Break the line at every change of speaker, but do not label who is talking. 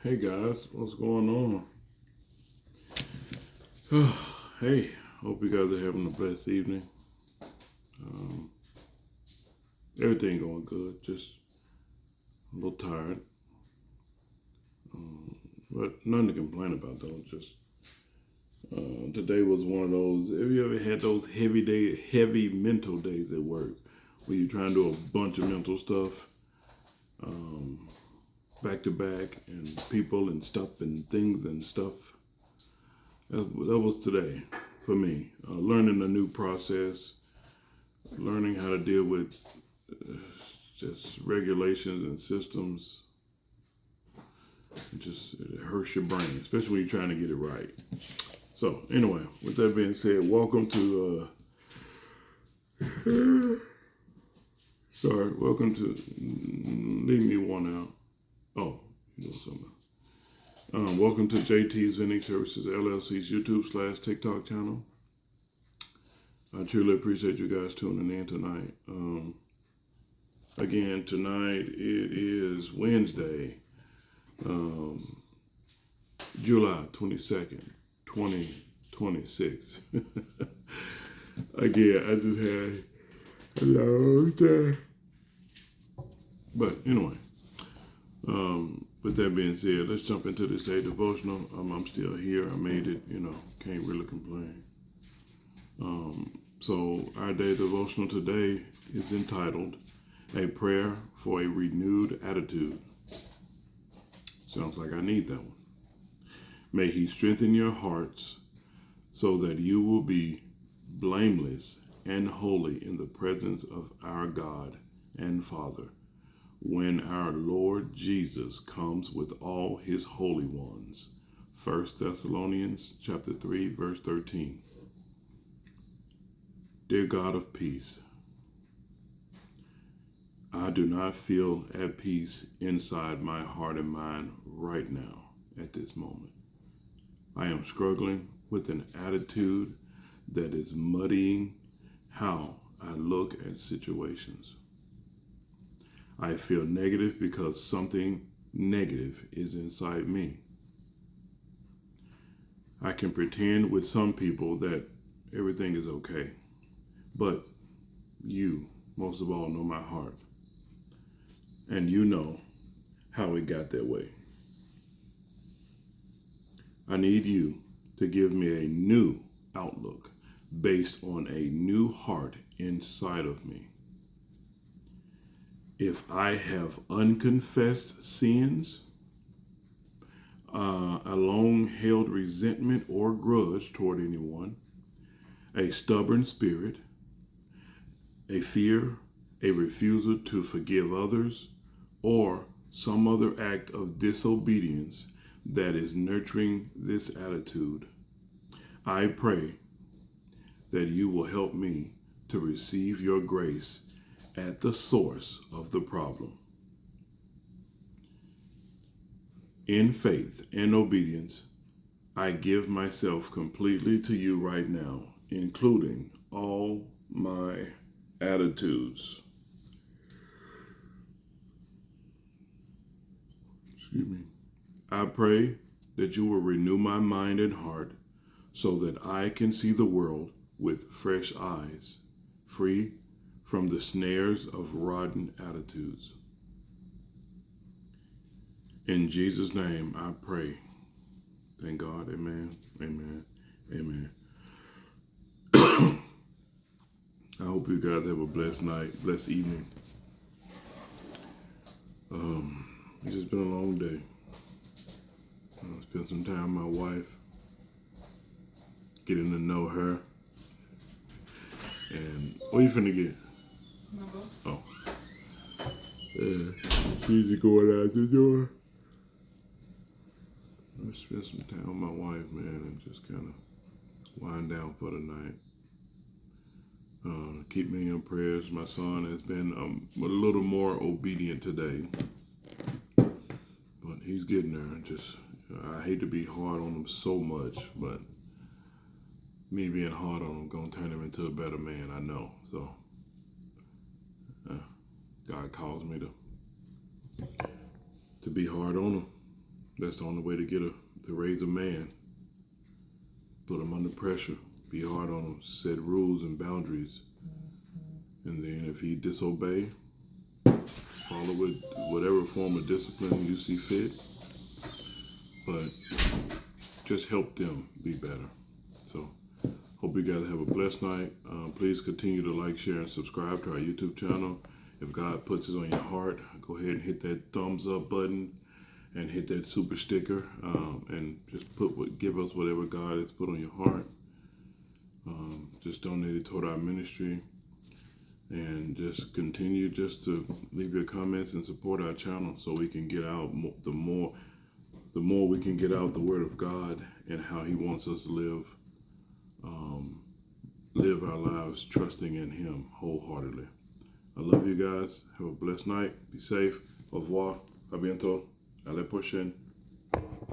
Hey guys, what's going on? Hey, hope you guys are having a blessed evening. Um, Everything going good, just a little tired, but nothing to complain about though. Just today was one of those. Have you ever had those heavy mental days at work, where you're trying to do a bunch of mental stuff, back to back, and people and stuff and things and stuff? That was today for me. Learning a new process, learning how to deal with just regulations and systems. It hurts your brain, especially when you're trying to get it right. So anyway, with that being said, welcome to welcome to leave me one out. Oh, you know something. Welcome to JT's Vending Services LLC's YouTube/TikTok channel. I truly appreciate you guys tuning in tonight. Again, tonight it is Wednesday, July 22nd, 2026. Again, I just had a long time. But anyway, with that being said, let's jump into this day devotional. I'm still here. I made it, can't really complain. So our day devotional today is entitled A Prayer for a Renewed Attitude. Sounds like I need that one. May He strengthen your hearts so that you will be blameless and holy in the presence of our God and Father when our Lord Jesus comes with all His holy ones. 1 Thessalonians chapter 3, verse 13. Dear God of peace, I do not feel at peace inside my heart and mind right now at this moment. I am struggling with an attitude that is muddying how I look at situations. I feel negative because something negative is inside me. I can pretend with some people that everything is okay, but you, most of all, know my heart, and you know how it got that way. I need you to give me a new outlook based on a new heart inside of me. If I have unconfessed sins, a long-held resentment or grudge toward anyone, a stubborn spirit, a fear, a refusal to forgive others, or some other act of disobedience that is nurturing this attitude, I pray that you will help me to receive your grace at the source of the problem. In faith and obedience, I give myself completely to you right now, including all my attitudes. Excuse me. I pray that you will renew my mind and heart so that I can see the world with fresh eyes, free from the snares of rotten attitudes. In Jesus' name I pray. Thank God. Amen. Amen. Amen. I hope you guys have a blessed night, blessed evening. It's just been a long day. I spent some time with my wife, getting to know her. And what are you finna get? Oh. She's going out the door. I spent some time with my wife, man, and just kind of wind down for the night. Keep me in prayers. My son has been a little more obedient today, but he's getting there. I hate to be hard on him so much, but me being hard on him gonna turn him into a better man. I know. So God calls me to be hard on him. That's the only way to raise a man. Put him under pressure. Be hard on him. Set rules and boundaries. And then if he disobey, follow with whatever form of discipline you see fit. But just help them be better. So hope you guys have a blessed night. Please continue to like, share, and subscribe to our YouTube channel. If God puts it on your heart, go ahead and hit that thumbs up button and hit that super sticker, and just give us whatever God has put on your heart. Just donate it toward our ministry, and just continue just to leave your comments and support our channel so we can get out the more we can get out the Word of God and how He wants us to live our lives trusting in Him wholeheartedly. I love you guys. Have a blessed night. Be safe. Au revoir. A bientôt. À la prochaine.